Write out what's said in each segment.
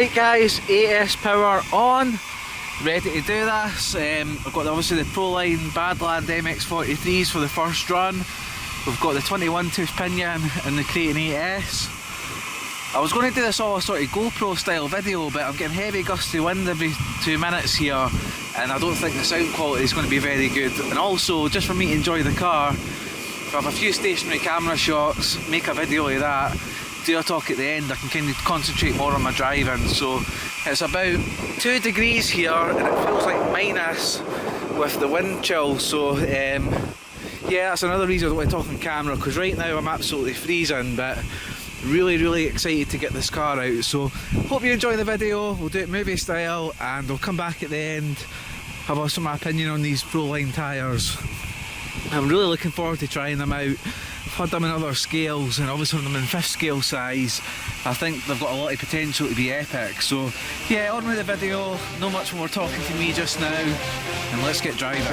Right guys, AS power on, ready to do this. I've got obviously the Proline Badland MX43s for the first run. We've got the 21 tooth pinion and the Creighton AS. I was going to do this all a sort of GoPro style video, but I'm getting heavy gusty wind every 2 minutes here and I don't think the sound quality is going to be very good. And also, just for me to enjoy the car, if I have a few stationary camera shots, make a video of that, do a talk at the end, I can kind of concentrate more on my driving. So it's about 2 degrees here and it feels like minus with the wind chill. So yeah, that's another reason I don't want to talk on camera, because right now I'm absolutely freezing, but really excited to get this car out. So hope you enjoy the video. We'll do it movie style and I'll come back at the end, have also my opinion on these Proline tyres. I'm really looking forward to trying them out. I've had them in other scales and obviously them in 5th scale size. I think they've got a lot of potential to be epic. So yeah, on with the video, no much more talking to me just now, and let's get driving.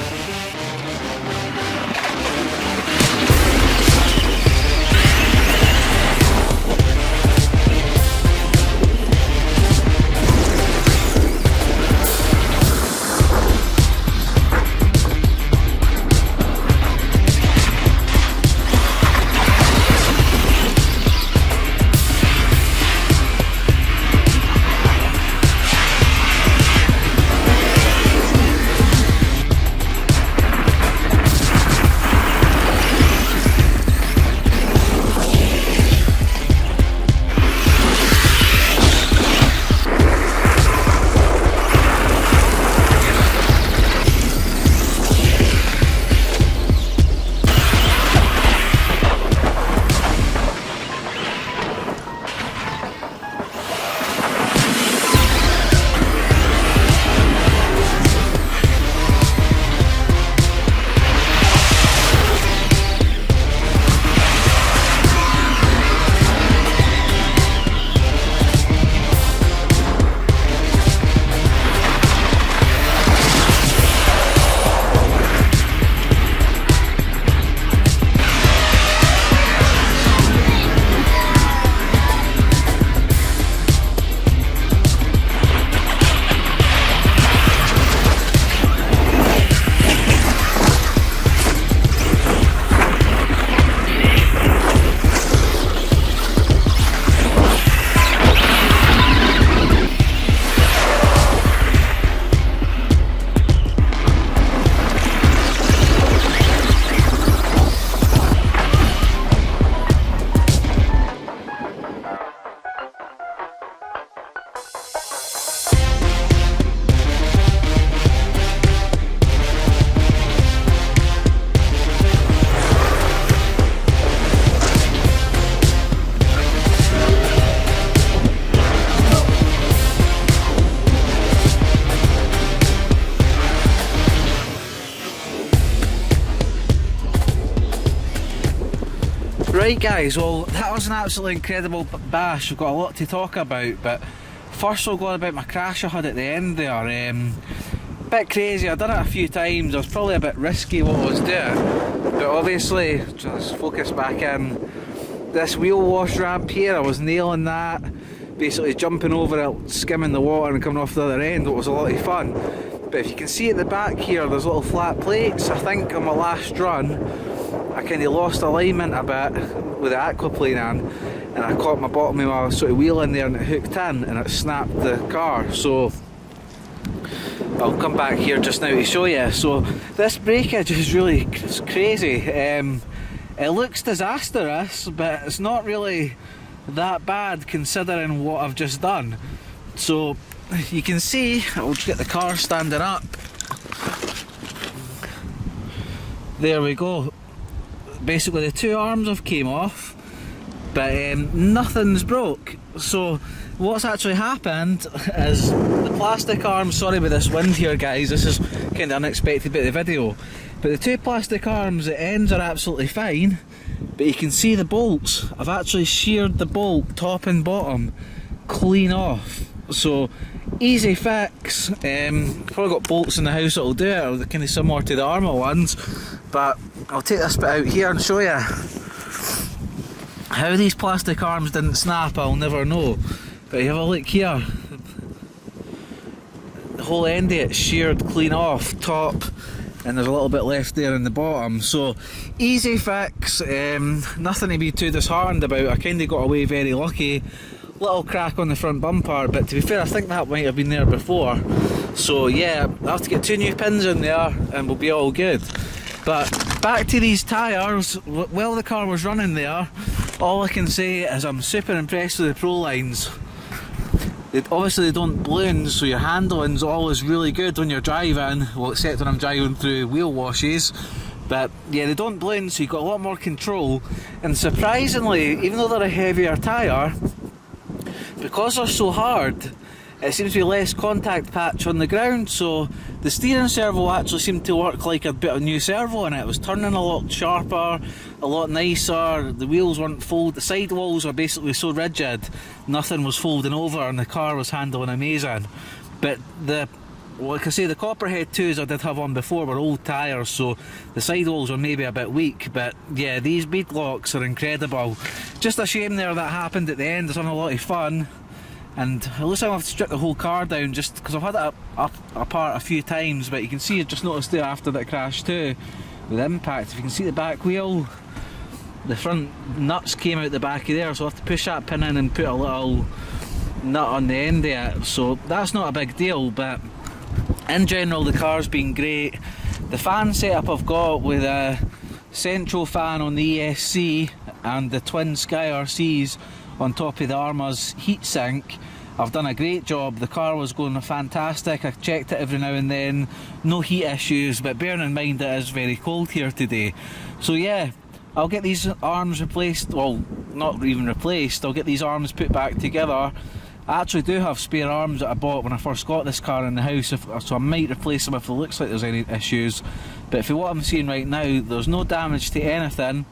Right guys, well that was an absolutely incredible bash. We've got a lot to talk about, but first we'll go on about my crash I had at the end there. Bit crazy, I've done it a few times. I was probably a bit risky what I was doing, but obviously, just focus back in, this wheel wash ramp here, I was nailing that, basically jumping over it, skimming the water and coming off the other end. It was a lot of fun. But if you can see at the back here, there's little flat plates. I think on my last run I kind of lost alignment a bit with the aquaplane in, and I caught my bottom of my sort of wheel in there and it hooked in and it snapped the car. So I'll come back here just now to show you. So this breakage is really crazy. It looks disastrous, but it's not really that bad considering what I've just done. So you can see, I'll just get the car standing up. There we go. Basically the 2 arms have came off, but nothing's broke. So what's actually happened is the plastic arms, sorry about this wind here guys, this is kind of unexpected bit of the video, but the 2 plastic arms, the ends are absolutely fine, but you can see the bolts, I've actually sheared the bolt top and bottom clean off. So easy fix. Probably got bolts in the house that'll do it, or they're kind of similar to the Armour ones, but I'll take this bit out here and show you. How these plastic arms didn't snap, I'll never know. But you have a look here, whole end of it sheared clean off top, and there's a little bit left there in the bottom. So easy fix, nothing to be too disheartened about. I kind of got away very lucky. Little crack on the front bumper, but to be fair, I think that might have been there before. So yeah, I'll have to get 2 new pins in there and we'll be all good. But back to these tyres. While the car was running there, all I can say is I'm super impressed with the Pro lines. Obviously they don't balloon, so your handling's always really good when you're driving, well, except when I'm driving through wheel washes. But yeah, they don't balloon, so you've got a lot more control. And surprisingly, even though they're a heavier tyre, because they're so hard, it seems to be less contact patch on the ground, so the steering servo actually seemed to work like a bit of new servo in it. It was turning a lot sharper, a lot nicer, the wheels weren't folded, the sidewalls were basically so rigid, nothing was folding over, and the car was handling amazing. But like I say, the Copperhead 2s I did have on before were old tyres, so the sidewalls were maybe a bit weak, but yeah, these bead locks are incredible. Just a shame there that happened at the end. It's having a lot of fun, and at least I'll have to strip the whole car down, just because I've had it apart a few times, but you can see, I just noticed there after that crash too, with impact, if you can see the back wheel, the front nuts came out the back of there, so I have to push that pin in and put a little nut on the end of it, so that's not a big deal. But in general, the car's been great. The fan setup I've got with a central fan on the ESC and the twin Sky RCs on top of the Arma's heatsink, I've done a great job. The car was going fantastic. I checked it every now and then, no heat issues, but bearing in mind it is very cold here today. So yeah, I'll get these arms replaced, well, not even replaced, I'll get these arms put back together. I actually do have spare arms that I bought when I first got this car in the house, so I might replace them if it looks like there's any issues. But for what I'm seeing right now, there's no damage to anything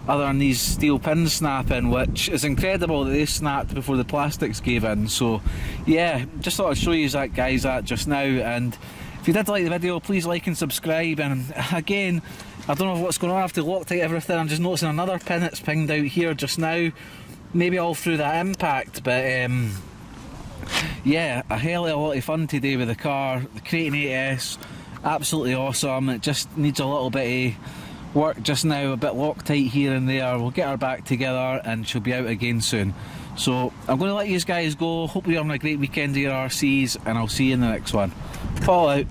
other than these steel pins snapping, which is incredible that they snapped before the plastics gave in. So yeah, just thought I'd show you that, guys, that just now. And if you did like the video, please like and subscribe. And again, I don't know what's going on, I have to Loctite everything. I'm just noticing another pin that's pinged out here just now, maybe all through that impact. But yeah, a hell of a lot of fun today with the car. The Kraton 8S, absolutely awesome. It just needs a little bit of work just now, a bit Loctite here and there. We'll get her back together and she'll be out again soon. So I'm going to let you guys go. Hope you're having a great weekend of your RCs, and I'll see you in the next one. Paul out.